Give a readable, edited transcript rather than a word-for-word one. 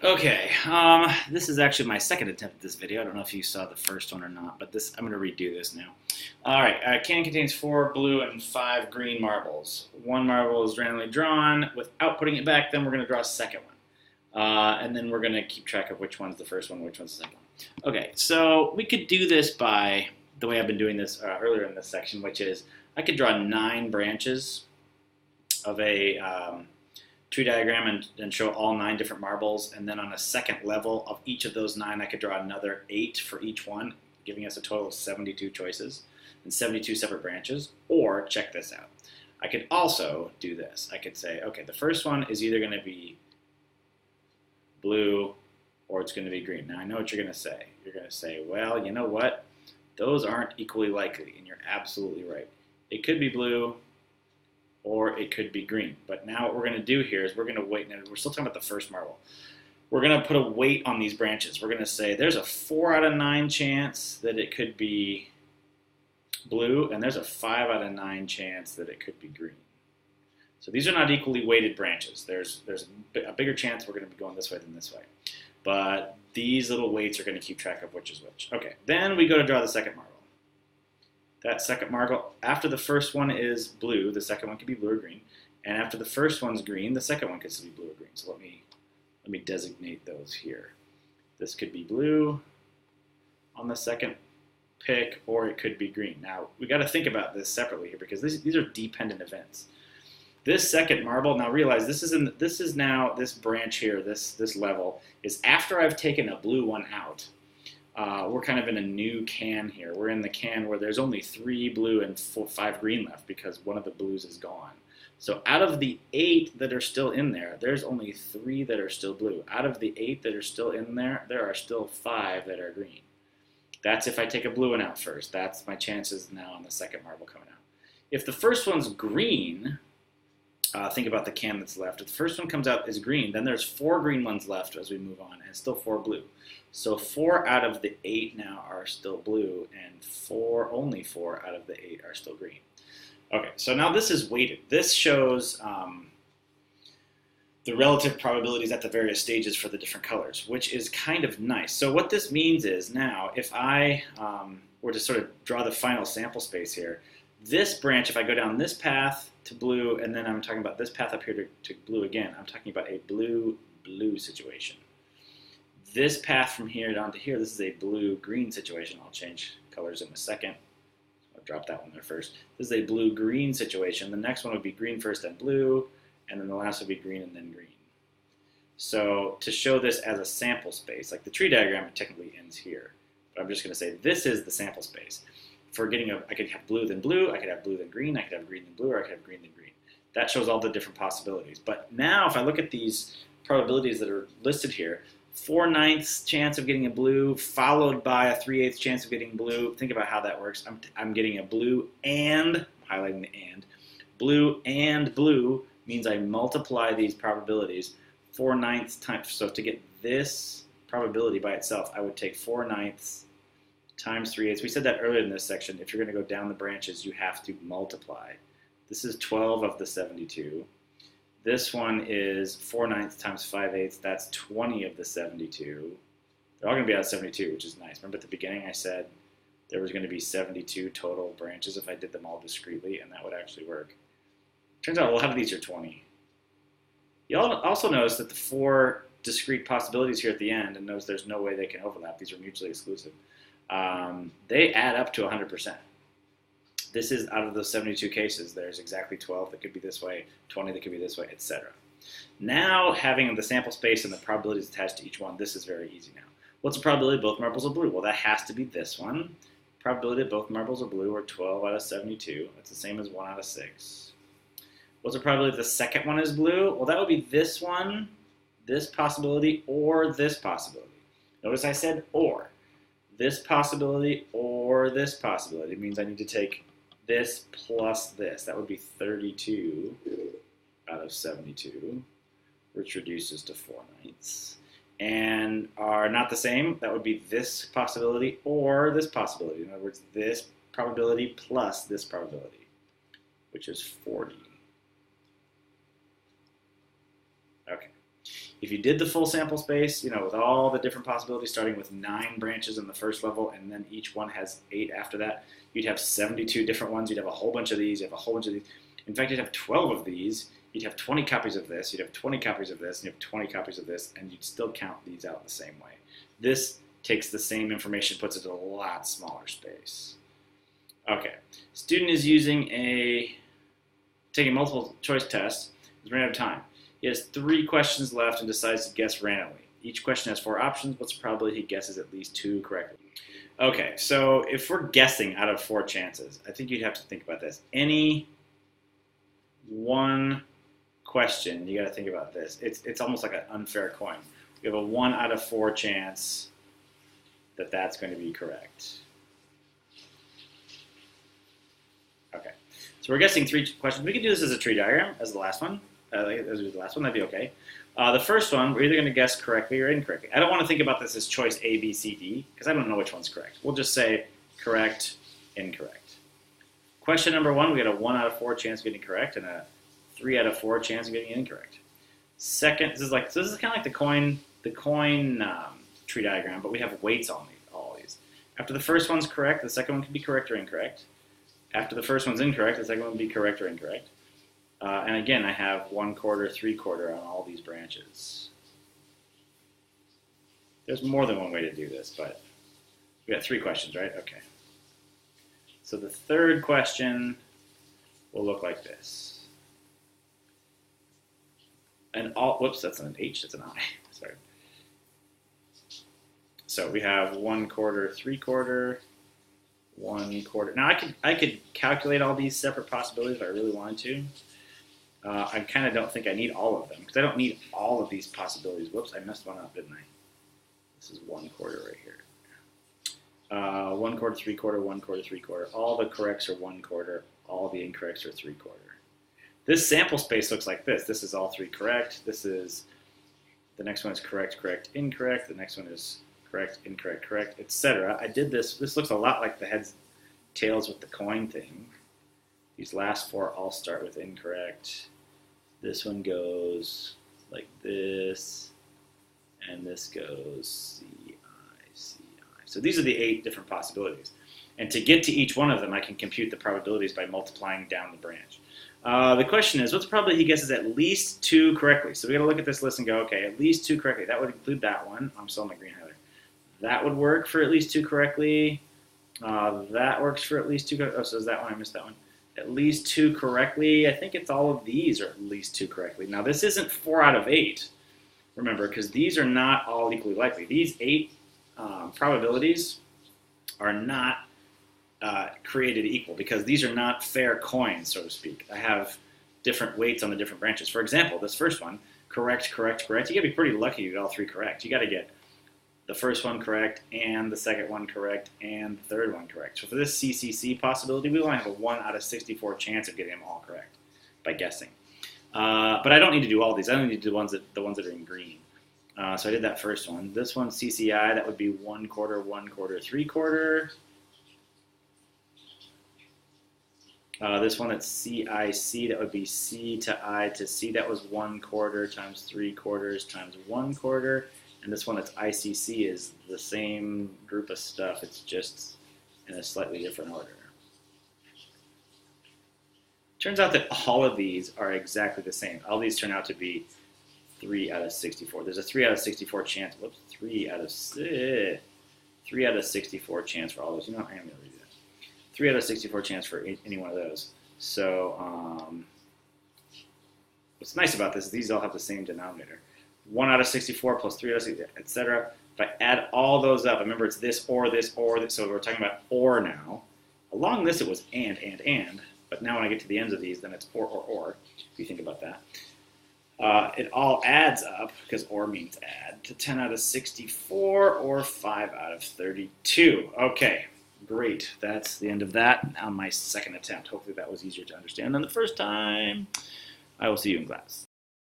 Okay, this is actually my second attempt at this video. I don't know if you saw the first one or not, but I'm going to redo this now. All right, a can contains 4 blue and 5 green marbles. One marble is randomly drawn. Without putting it back, then we're going to draw a second one. And then we're going to keep track of which one's the first one, which one's the second one. Okay, so we could do this by the way I've been doing this earlier in this section, which is I could draw 9 branches of a tree diagram and show all 9 different marbles, and then on a second level of each of those 9 I could draw another 8 for each one, giving us a total of 72 choices and 72 separate branches. Or check this out, I could also do this. I could say, okay, the first one is either going to be blue or it's going to be green. Now I know what you're going to say. You're going to say, well, you know what, those aren't equally likely, and you're absolutely right. It could be blue or it could be green. But now what we're going to do here is we're going to wait, and we're still talking about the first marble. We're going to put a weight on these branches. We're going to say there's a 4 out of 9 chance that it could be blue, and there's a 5 out of 9 chance that it could be green. So these are not equally weighted branches. There's a bigger chance we're going to be going this way than this way. But these little weights are going to keep track of which is which. Okay, then we go to draw the second marble. That second marble, after the first one is blue, the second one could be blue or green. And after the first one's green, the second one could still be blue or green. So let me designate those here. This could be blue on the second pick, or it could be green. Now, we got to think about this separately here because these are dependent events. This second marble, now realize this is now this branch here, this level, is after I've taken a blue one out. We're kind of in a new can here. We're in the can where there's only 3 blue and 5 green left because one of the blues is gone. So out of the 8 that are still in there, there's only 3 that are still blue. Out of the 8 that are still in there, there are still 5 that are green. That's if I take a blue one out first. That's my chances now on the second marble coming out. If the first one's green, think about the can that's left. If the first one comes out as green, then there's 4 green ones left as we move on, and still 4 blue. So 4 out of the 8 now are still blue, and only 4 out of the 8 are still green. Okay, so now this is weighted. This shows the relative probabilities at the various stages for the different colors, which is kind of nice. So what this means is now, if I were to sort of draw the final sample space here, this branch, if I go down this path to blue, and then I'm talking about this path up here to blue again, I'm talking about a blue-blue situation. This path from here down to here, this is a blue-green situation. I'll change colors in a second. I'll drop that one there first. This is a blue-green situation. The next one would be green first, then blue, and then the last would be green and then green. So to show this as a sample space, like the tree diagram, it technically ends here. But I'm just going to say this is the sample space. For getting I could have blue then blue, I could have blue then green, I could have green then blue, or I could have green then green. That shows all the different possibilities. But now if I look at these probabilities that are listed here, 4/9 chance of getting a blue, followed by a 3/8 chance of getting blue. Think about how that works. I'm getting a blue and, I'm highlighting the and, blue and blue means I multiply these probabilities 4/9 times. So to get this probability by itself, I would take 4/9 times 3/8. We said that earlier in this section. If you're going to go down the branches, you have to multiply. This is 12 of the 72. This one is 4/9 times 5/8. That's 20 of the 72. They're all going to be out of 72, which is nice. Remember at the beginning I said there was going to be 72 total branches if I did them all discretely, and that would actually work. Turns out a lot of these are 20. You'll also notice that the 4 discrete possibilities here at the end, and notice there's no way they can overlap. These are mutually exclusive. They add up to 100%. This is out of those 72 cases. There's exactly 12 that could be this way, 20 that could be this way, etc. Now, having the sample space and the probabilities attached to each one, this is very easy now. What's the probability both marbles are blue? Well, that has to be this one. Probability that both marbles are blue, or 12 out of 72. That's the same as 1 out of 6. What's the probability that the second one is blue? Well, that would be this one, this possibility, or this possibility. Notice I said or. This possibility or this possibility. It means I need to take this plus this. That would be 32 out of 72, which reduces to 4/9. And are not the same. That would be this possibility or this possibility. In other words, this probability plus this probability, which is 40. If you did the full sample space, with all the different possibilities, starting with 9 branches in the first level, and then each one has 8 after that, you'd have 72 different ones. You'd have a whole bunch of these. You'd have a whole bunch of these. In fact, you'd have 12 of these. You'd have 20 copies of this. You'd have 20 copies of this. And you'd have 20 copies of this. And you'd still count these out the same way. This takes the same information, puts it in a lot smaller space. Okay. Student is taking multiple choice tests. He's running out of time. He has 3 questions left and decides to guess randomly. Each question has 4 options. What's the probability he guesses at least 2 correctly? Okay, so if we're guessing out of 4 chances, I think you'd have to think about this. Any one question, you got to think about this. It's almost like an unfair coin. You have a 1 out of 4 chance that that's going to be correct. Okay, so we're guessing 3 questions. We could do this as a tree diagram, as the last one. As the last one, that'd be okay. The first one, we're either going to guess correctly or incorrectly. I don't want to think about this as choice A, B, C, D, because I don't know which one's correct. We'll just say correct, incorrect. Question number 1, we got a 1 out of 4 chance of getting correct and a 3 out of 4 chance of getting it incorrect. Second, this is kind of like the coin tree diagram, but we have weights on all these. After the first one's correct, the second one can be correct or incorrect. After the first one's incorrect, the second one will be correct or incorrect. And again, I have 1/4, 3/4 on all these branches. There's more than one way to do this, but we got 3 questions, right? Okay. So the third question will look like this. And whoops, that's not an H, that's an I. Sorry. So we have 1/4, 3/4, 1/4. Now I could calculate all these separate possibilities if I really wanted to. I kind of don't think I need all of them because I don't need all of these possibilities. Whoops, I messed one up, didn't I? This is 1/4 right here. 1/4, 3/4, 1/4, 3/4. All the corrects are 1/4. All the incorrects are 3/4. This sample space looks like this. This is all 3 correct. The next one is correct, correct, incorrect. The next one is correct, incorrect, correct, etc. I did this. This looks a lot like the heads, tails with the coin thing. These last 4 all start with incorrect. This one goes like this, and this goes C-I, C-I. So these are the 8 different possibilities. And to get to each one of them, I can compute the probabilities by multiplying down the branch. The question is, what's the probability he guesses at least 2 correctly? So we got to look at this list and go, okay, at least 2 correctly. That would include that one. I'm still on my green highlighter. That would work for at least 2 correctly. That works for at least 2. Oh, so is that one? I missed that one. At least 2 correctly. I think it's all of these are at least 2 correctly. Now this isn't 4 out of 8. Remember, because these are not all equally likely. These 8 probabilities are not created equal because these are not fair coins, so to speak. I have different weights on the different branches. For example, this first one, correct, correct, correct. You got to be pretty lucky to get all 3 correct. You got to get the first one correct, and the second one correct, and the third one correct. So for this CCC possibility, we only have a 1 out of 64 chance of getting them all correct by guessing. But I don't need to do all these. I only need to do the ones that are in green. So I did that first one. This one, CCI, that would be 1/4, 1/4, 3/4. This one that's CIC, that would be C to I to C. That was 1/4 times 3/4 times 1/4. And this one that's ICC is the same group of stuff. It's just in a slightly different order. Turns out that all of these are exactly the same. All these turn out to be 3 out of 64. There's a 3 out of 64 chance. Whoops, 3 out of 64 chance for all those. You know, I am going to read that. 3 out of 64 chance for any one of those. So what's nice about this is these all have the same denominator. 1 out of 64 plus 3 out of 64, etc. If I add all those up, remember it's this or this or this, so we're talking about or now. Along this it was and, but now when I get to the ends of these, then it's or, if you think about that. It all adds up, because or means add, to 10 out of 64 or 5 out of 32. Okay, great. That's the end of that on my second attempt. Hopefully that was easier to understand than the first time. I will see you in class.